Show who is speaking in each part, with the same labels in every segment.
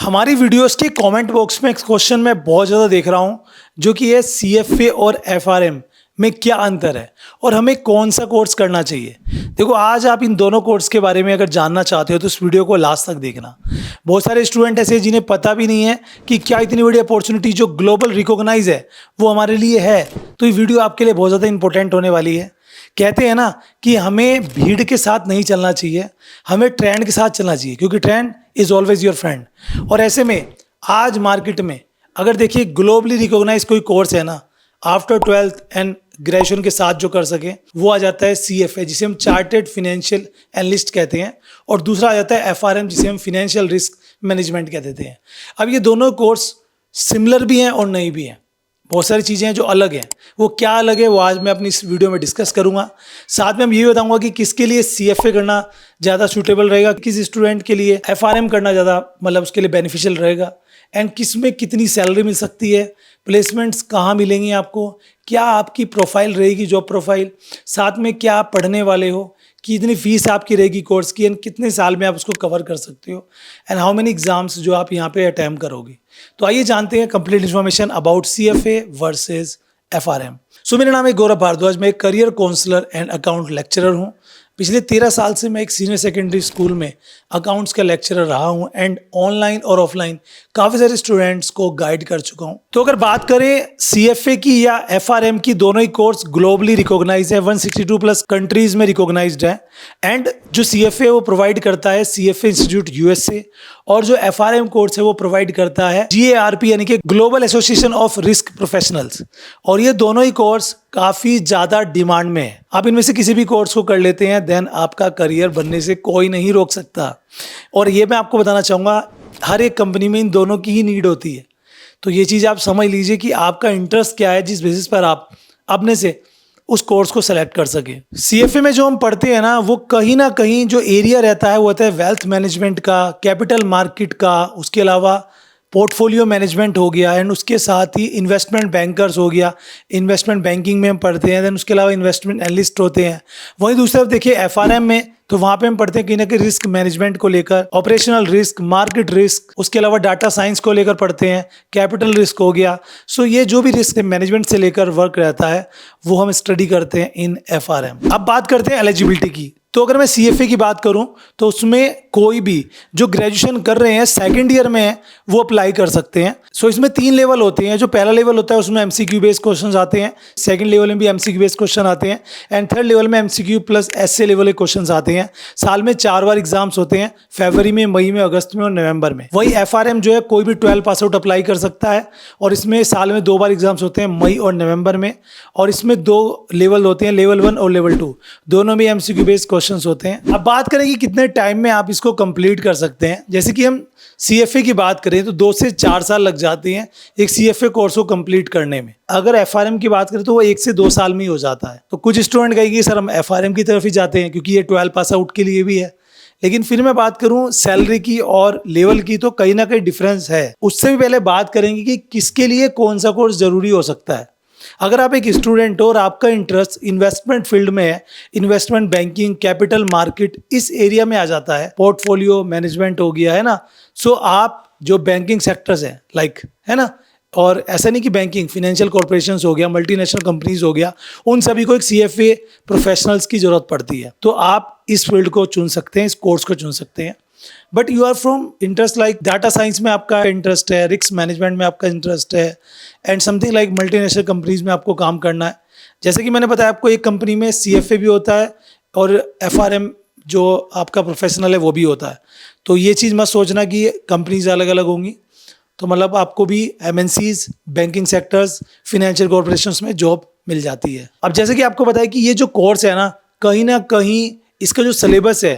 Speaker 1: हमारी वीडियोस के comment box में एक क्वेश्चन मैं बहुत ज़्यादा देख रहा हूँ जो कि है सीएफए और एफआरएम में क्या अंतर है और हमें कौन सा कोर्स करना चाहिए। देखो, आज आप इन दोनों कोर्स के बारे में अगर जानना चाहते हो तो इस वीडियो को लास्ट तक देखना। बहुत सारे स्टूडेंट ऐसे हैं जिन्हें पता भी नहीं है कि क्या इतनी बड़ी अपॉर्चुनिटी जो ग्लोबल रिकॉग्नाइज है वो हमारे लिए है। तो ये वीडियो आपके लिए बहुत ज़्यादा इंपॉर्टेंट होने वाली है। कहते हैं ना कि हमें भीड़ के साथ नहीं चलना चाहिए, हमें ट्रेंड के साथ चलना चाहिए, क्योंकि trend is always your friend. और ऐसे में आज मार्केट में अगर देखिए ग्लोबली रिकॉग्नाइज कोई कोर्स है ना, आफ्टर 12th एंड ग्रेजुएशन के साथ जो कर सके वो आ जाता है सीएफए, जिसे हम चार्टेड फाइनेंशियल एनालिस्ट कहते हैं, और दूसरा आ जाता है एफआरएम, जिसे हम फाइनेंशियल रिस्क मैनेजमेंट कह देते हैं। अब ये दोनों कोर्स सिमिलर भी हैं और नहीं भी हैं। बहुत सारी चीज़ें हैं जो अलग हैं। वो क्या अलग है वो आज मैं अपनी इस वीडियो में डिस्कस करूंगा। साथ में हम ये बताऊंगा कि किसके लिए सीएफए करना ज़्यादा सूटेबल रहेगा, किस स्टूडेंट के लिए एफआरएम करना ज़्यादा उसके लिए बेनिफिशियल रहेगा, एंड किस में कितनी सैलरी मिल सकती है, प्लेसमेंट्स कहाँ मिलेंगी आपको, क्या आपकी प्रोफाइल रहेगी जॉब प्रोफाइल, साथ में क्या आप पढ़ने वाले हो, कितनी फीस आपकी रहेगी कोर्स की, एंड कितने साल में आप उसको कवर कर सकते हो, एंड हाउ मेनी एग्जाम्स जो आप यहाँ पे अटैम्प्ट करोगे। तो आइए जानते हैं complete information about CFA versus FRM. So मेरा नाम है गौरव भारद्वाज, मैं एक career counsellor and account lecturer हूँ। पिछले 13 साल से मैं एक सीनियर सेकेंडरी स्कूल में अकाउंट्स का लेक्चरर रहा हूँ एंड ऑनलाइन और ऑफलाइन काफ़ी सारे स्टूडेंट्स को गाइड कर चुका हूँ। तो अगर बात करें सीएफए की या एफआरएम की, दोनों ही कोर्स ग्लोबली रिकॉग्नाइज है, 162 प्लस कंट्रीज में रिकॉग्नाइज्ड है। एंड जो सीएफए वो प्रोवाइड करता है सीएफए इंस्टीट्यूट यूएसए, और जो एफआरएम कोर्स है वो प्रोवाइड करता है जीएआरपी यानी कि global association of risk professionals. और ये दोनों ही कोर्स काफ़ी ज़्यादा डिमांड में है। आप इनमें से किसी भी कोर्स को कर लेते हैं देन आपका करियर बनने से कोई नहीं रोक सकता। और ये मैं आपको बताना चाहूँगा, हर एक कंपनी में इन दोनों की ही नीड होती है। तो ये चीज़ आप समझ लीजिए कि आपका इंटरेस्ट क्या है, जिस बेसिस पर आप अपने से उस कोर्स को सेलेक्ट कर सके। सीएफए में जो हम पढ़ते हैं ना, वो कहीं ना कहीं जो एरिया रहता है वो होता है वेल्थ मैनेजमेंट का, कैपिटल मार्केट का, उसके अलावा पोर्टफोलियो मैनेजमेंट हो गया, एंड उसके साथ ही इन्वेस्टमेंट बैंकर्स हो गया, इन्वेस्टमेंट बैंकिंग में हम पढ़ते हैं। देन उसके अलावा इन्वेस्टमेंट एनालिस्ट होते हैं। वहीं दूसरी तरफ देखिए एफआरएम में, तो वहाँ पे हम पढ़ते हैं कहीं ना कहीं रिस्क मैनेजमेंट को लेकर, ऑपरेशनल रिस्क, मार्केट रिस्क, उसके अलावा डाटा साइंस को लेकर पढ़ते हैं, कैपिटल रिस्क हो गया। सो ये जो भी रिस्क मैनेजमेंट से लेकर वर्क रहता है वो हम स्टडी करते हैं इन एफआरएम। अब बात करते हैं एलिजिबिलिटी की। तो अगर मैं सीएफए की बात करूं तो उसमें कोई भी जो ग्रेजुएशन कर रहे हैं, सेकंड ईयर में है, वो अप्लाई कर सकते हैं। सो इसमें 3 लेवल होते हैं। जो पहला लेवल होता है उसमें एमसीक्यू बेस्ड क्वेश्चंस आते हैं, सेकंड लेवल में भी एमसीक्यू बेस्ड क्वेश्चन आते हैं, एंड थर्ड लेवल में एमसीक्यू प्लस एसए लेवल के क्वेश्चंस आते हैं। साल में 4 बार एग्जाम्स होते हैं, फरवरी में, मई में, अगस्त में और नवंबर में। वही एफआरएम जो है कोई भी 12 पास आउट अप्लाई कर सकता है, और इसमें साल में 2 बार एग्जाम्स होते हैं, मई और नवंबर में। और इसमें 2 लेवल होते हैं, लेवल 1 और लेवल 2, दोनों में एमसीक्यू बेस्ड क्वेश्चन होते हैं। अब बात करें कि कितने टाइम में आप इसको कंप्लीट कर सकते हैं। जैसे कि हम सीएफए की बात करें तो 2 से 4 साल लग जाते हैं एक सीएफए कोर्स को कंप्लीट करने में। अगर एफआरएम की बात करें तो वो 1 से 2 साल में ही हो जाता है। तो कुछ स्टूडेंट कहेंगे सर हम एफआरएम की तरफ ही जाते हैं क्योंकि ये 12 पास आउट के लिए भी है। लेकिन फिर मैं बात करूं सैलरी की और लेवल की, तो कहीं ना कहीं डिफरेंस है। उससे भी पहले बात करेंगे कि किसके लिए कौन सा कोर्स जरूरी हो सकता है। अगर आप एक स्टूडेंट हो और आपका इंटरेस्ट इन्वेस्टमेंट फील्ड में है, इन्वेस्टमेंट बैंकिंग, कैपिटल मार्केट, इस एरिया में आ जाता है, पोर्टफोलियो मैनेजमेंट हो गया है ना, सो आप जो बैंकिंग सेक्टर्स हैं लाइक, है ना, और ऐसा नहीं कि बैंकिंग, फाइनेंशियल कॉर्पोरेशंस हो गया, मल्टीनेशनल कंपनीज हो गया, उन सभी को एक सीएफए प्रोफेशनल्स की जरूरत पड़ती है। तो आप इस फील्ड को चुन सकते हैं, इस कोर्स को चुन सकते हैं। But you are from interest like data science में आपका इंटरेस्ट है, रिस्क मैनेजमेंट में आपका इंटरेस्ट है, and something like multinational companies में आपको काम करना है। जैसे कि मैंने बताया आपको, एक कंपनी में सीएफए भी होता है और एफआरएम जो आपका प्रोफेशनल है वो भी होता है। तो ये चीज़ मत सोचना कि कंपनीज अलग अलग होंगी। तो आपको भी MNCs, banking sectors, financial corporations में जॉब मिल जाती है। अब जैसे कि आपको बताया कि ये जो कोर्स है ना कहीं इसका जो सिलेबस है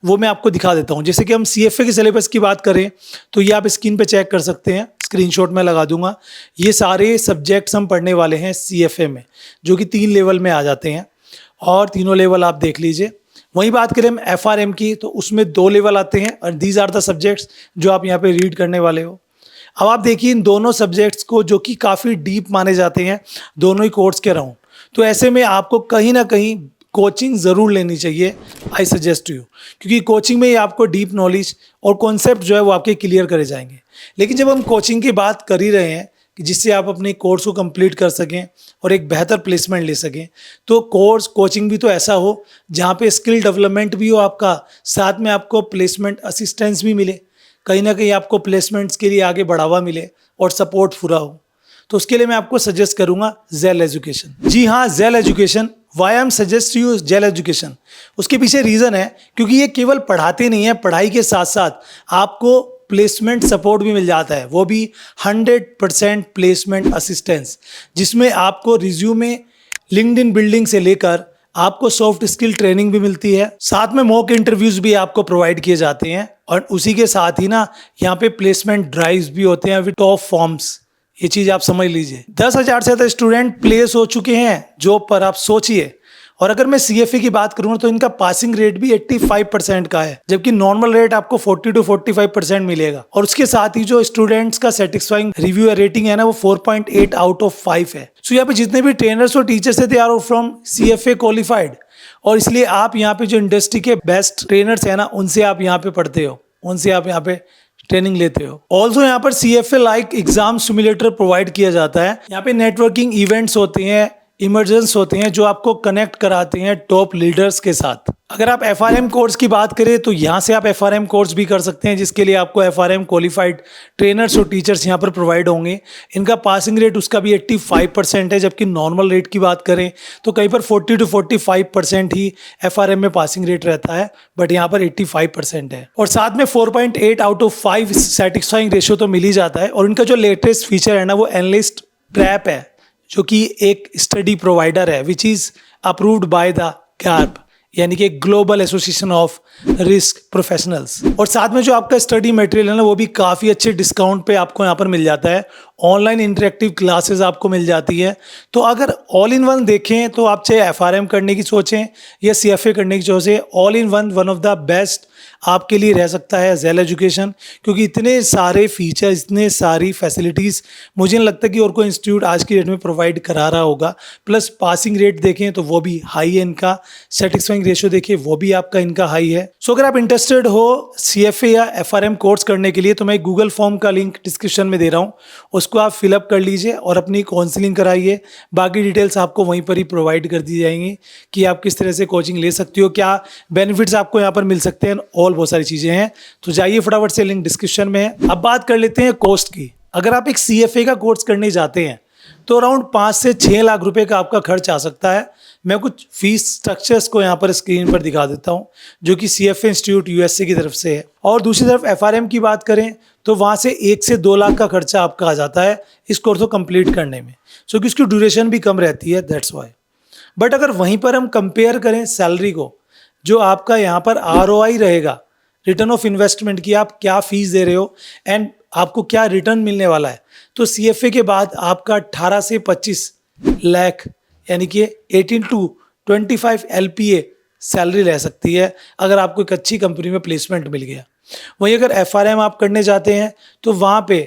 Speaker 1: वो मैं आपको दिखा देता हूँ। जैसे कि हम सीएफए के सिलेबस की बात करें तो ये आप स्क्रीन पे चेक कर सकते हैं, स्क्रीनशॉट में लगा दूंगा। ये सारे सब्जेक्ट्स हम पढ़ने वाले हैं सीएफए में, जो कि 3 लेवल में आ जाते हैं, और तीनों लेवल आप देख लीजिए। वहीं बात करें हम एफआरएम की तो उसमें 2 लेवल आते हैं, और दीज आर द सब्जेक्ट्स जो आप यहाँ पे रीड करने वाले हो। अब आप देखिए इन दोनों सब्जेक्ट्स को, जो कि काफ़ी डीप माने जाते हैं दोनों ही कोर्स के अराउंड। तो ऐसे में आपको कहीं ना कहीं कोचिंग ज़रूर लेनी चाहिए, आई सजेस्ट यू, क्योंकि कोचिंग में ही आपको डीप नॉलेज और कॉन्सेप्ट जो है वो आपके क्लियर करे जाएंगे। लेकिन जब हम कोचिंग की बात कर ही रहे हैं कि जिससे आप अपने कोर्स को कंप्लीट कर सकें और एक बेहतर प्लेसमेंट ले सकें, तो कोचिंग भी तो ऐसा हो जहाँ पे स्किल डेवलपमेंट भी हो आपका, साथ में आपको प्लेसमेंट असिस्टेंस भी मिले, कहीं ना कहीं आपको प्लेसमेंट्स के लिए आगे बढ़ावा मिले और सपोर्ट पूरा हो। तो उसके लिए मैं आपको सजेस्ट करूंगा जेल एजुकेशन। जी हाँ, jail education. Why I am suggest you jail education, उसके पीछे रीज़न है क्योंकि ये केवल पढ़ाते नहीं है, पढ़ाई के साथ साथ आपको प्लेसमेंट सपोर्ट भी मिल जाता है, वो भी 100% प्लेसमेंट असिस्टेंस, जिसमें आपको रिज्यूमे, लिंक्डइन बिल्डिंग से लेकर आपको सॉफ्ट स्किल ट्रेनिंग भी मिलती है, साथ में मॉक इंटरव्यूज भी आपको प्रोवाइड किए जाते हैं, और उसी के साथ ही ना यहाँ पे प्लेसमेंट ड्राइव्स भी होते हैं विद टॉप फॉर्म्स। ये चीज़ आप समझ लीजिए। 10,000 से ज़्यादा स्टूडेंट प्लेस हो चुके हैं जॉब पर, आप सोचिए। और अगर मैं CFA की बात करूँ तो इनका पासिंग रेट भी 85% का है, जबकि नॉर्मल रेट आपको 40 to 45% मिलेगा। और उसके साथ ही जो स्टूडेंट्स का सेटिस्फाइंग रिव्यू रेटिंग है ना, वो 4.8 आउट ऑफ 5 है। सो यहाँ पे जितने भी ट्रेनर्स और टीचर्स है, they are from CFA qualified, और इसलिए आप यहाँ पे जो इंडस्ट्री के बेस्ट ट्रेनर्स है ना, उनसे आप यहाँ पे पढ़ते हो, उनसे आप यहाँ पे ट्रेनिंग लेते हो। ऑल्सो यहाँ पर CFA like exam simulator provide किया जाता है। यहाँ पे नेटवर्किंग इवेंट्स होते हैं, इमर्जेंस होते हैं, जो आपको कनेक्ट कराते हैं टॉप लीडर्स के साथ। अगर आप FRM कोर्स की बात करें तो यहाँ से आप FRM कोर्स भी कर सकते हैं, जिसके लिए आपको FRM क्वालिफाइड ट्रेनर्स और टीचर्स यहाँ पर प्रोवाइड होंगे। इनका पासिंग रेट उसका भी 85% है, जबकि नॉर्मल रेट की बात करें तो कहीं पर 40 to 45% ही FRM में पासिंग रेट रहता है, बट यहाँ पर 85% है। और साथ में 4.8 आउट ऑफ 5 सेटिस्फाइंग रेशियो तो मिल ही जाता है। और इनका जो लेटेस्ट फीचर है ना, वो एनालिस्ट प्रैप है, जो कि एक स्टडी प्रोवाइडर है, which is approved by the GARP, यानी कि global association of risk professionals. और साथ में जो आपका स्टडी मटेरियल है ना, वो भी काफ़ी अच्छे डिस्काउंट पे आपको यहाँ पर मिल जाता है। ऑनलाइन इंटरेक्टिव क्लासेस आपको मिल जाती है। तो अगर ऑल इन वन देखें तो आप चाहे FRM करने की सोचें या CFA करने की सोचें, all in one of the best आपके लिए रह सकता है जेल एजुकेशन, क्योंकि इतने सारे फीचर्स, इतने सारी फैसिलिटीज़ मुझे नहीं लगता कि और कोई इंस्टीट्यूट आज की डेट में प्रोवाइड करा रहा होगा। प्लस पासिंग रेट देखें तो वो भी हाई है इनका, सेटिस्फाइंग रेशियो देखिए वो भी आपका इनका हाई है। सो अगर आप इंटरेस्टेड हो CFA या FRM कोर्स करने के लिए, तो मैं गूगल फॉर्म का लिंक डिस्क्रिप्शन में दे रहा हूँ, उसको आप फिलअप कर लीजिए और अपनी काउंसलिंग कराइए। बाकी डिटेल्स आपको वहीं पर ही प्रोवाइड कर दी जाएंगी कि आप किस तरह से कोचिंग ले सकती हो, क्या बेनिफिट्स आपको यहाँ पर मिल सकते हैं, और बहुत सारी चीज़ें हैं। तो जाइए फटाफट से, लिंक डिस्क्रिप्शन में है। अब बात कर लेते हैं कॉस्ट की। अगर आप एक CFA का कोर्स करने जाते हैं तो अराउंड 5 से 6 लाख रुपए का आपका खर्च आ सकता है। मैं कुछ फीस स्ट्रक्चर्स को यहाँ पर स्क्रीन पर दिखा देता हूँ, जो कि CFA इंस्टीट्यूट USA की तरफ से है। और दूसरी तरफ FRM की बात करें तो वहाँ से 1 से 2 लाख का खर्चा आपका आ जाता है इस कोर्स को कंप्लीट करने में, क्योंकि इसकी ड्यूरेशन भी कम रहती है, दैट्स वाई। बट अगर वहीं पर हम कंपेयर करें सैलरी को, जो आपका यहाँ पर ROI रहेगा, रिटर्न ऑफ इन्वेस्टमेंट की, आप क्या फीस दे रहे हो एंड आपको क्या रिटर्न मिलने वाला है, तो CFA के बाद आपका 18 से 25 लाख, यानी कि 18 to 25 LPA सैलरी रह सकती है अगर आपको एक अच्छी कंपनी में प्लेसमेंट मिल गया। वहीं अगर FRM आप करने जाते हैं तो वहाँ पे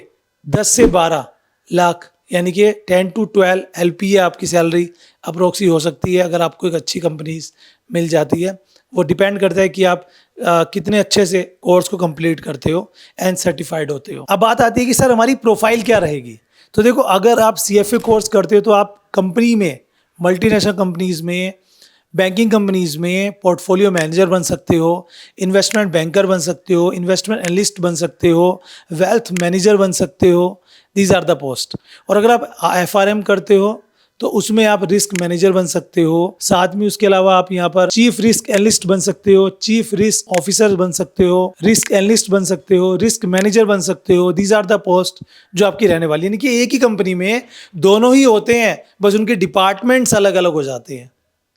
Speaker 1: 10 से 12 लाख, यानी कि 10 to 12 LPA आपकी सैलरी अप्रोक्सी हो सकती है अगर आपको एक अच्छी कंपनी मिल जाती है। वो डिपेंड करता है कि आप कितने अच्छे से कोर्स को कंप्लीट करते हो एंड सर्टिफाइड होते हो। अब बात आती है कि सर हमारी प्रोफाइल क्या रहेगी। तो देखो, अगर आप CFA कोर्स करते हो तो आप कंपनी में, मल्टीनेशनल कंपनीज में, बैंकिंग कंपनीज में पोर्टफोलियो मैनेजर बन सकते हो, इन्वेस्टमेंट बैंकर बन सकते हो, इन्वेस्टमेंट एनालिस्ट बन सकते हो, वेल्थ मैनेजर बन सकते हो। These are the post. और अगर आप FRM करते हो तो उसमें आप रिस्क मैनेजर बन सकते हो, साथ में उसके अलावा आप यहाँ पर चीफ रिस्क एनालिस्ट बन सकते हो, चीफ रिस्क ऑफिसर बन सकते हो, रिस्क एनालिस्ट बन सकते हो, रिस्क मैनेजर बन सकते हो। दीज आर द पोस्ट जो आपकी रहने वाली, यानी कि एक ही कंपनी में दोनों ही होते हैं, बस उनके डिपार्टमेंट्स अलग अलग हो जाते हैं।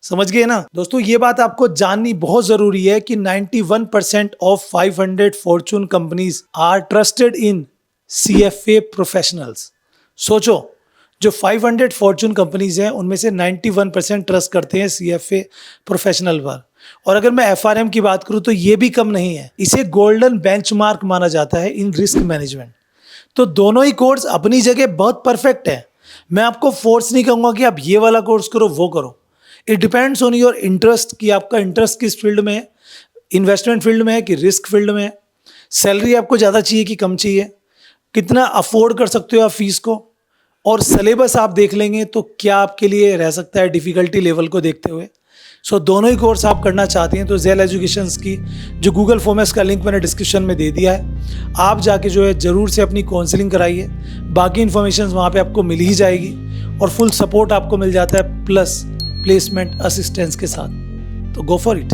Speaker 1: समझ गए ना दोस्तों। ये बात आपको जाननी बहुत जरूरी है कि 91% of 500 Fortune companies are trusted in CFA professionals. सोचो, जो 500 फॉर्चून कंपनीज हैं उनमें से 91% ट्रस्ट करते हैं CFA प्रोफेशनल पर। और अगर मैं FRM की बात करूं तो ये भी कम नहीं है, इसे गोल्डन बेंचमार्क माना जाता है इन रिस्क मैनेजमेंट। तो दोनों ही कोर्स अपनी जगह बहुत परफेक्ट है। मैं आपको फोर्स नहीं कहूँगा कि आप ये वाला कोर्स करो वो करो, it depends on your interest कि आपका इंटरेस्ट किस फील्ड में है, इन्वेस्टमेंट फील्ड में है कि रिस्क फील्ड में है, सैलरी आपको ज़्यादा चाहिए कि कम चाहिए, कितना अफोर्ड कर सकते हो आप फीस को, और सिलेबस आप देख लेंगे तो क्या आपके लिए रह सकता है डिफ़िकल्टी लेवल को देखते हुए। सो दोनों ही कोर्स आप करना चाहते हैं तो जेल एजुकेशंस की जो गूगल फॉर्मेट्स का लिंक मैंने डिस्क्रिप्शन में दे दिया है, आप जाके जो है ज़रूर से अपनी काउंसलिंग कराइए। बाकी इन्फॉर्मेशन वहाँ पे आपको मिल ही जाएगी और फुल सपोर्ट आपको मिल जाता है प्लस प्लेसमेंट असिस्टेंस के साथ। तो गो फॉर इट।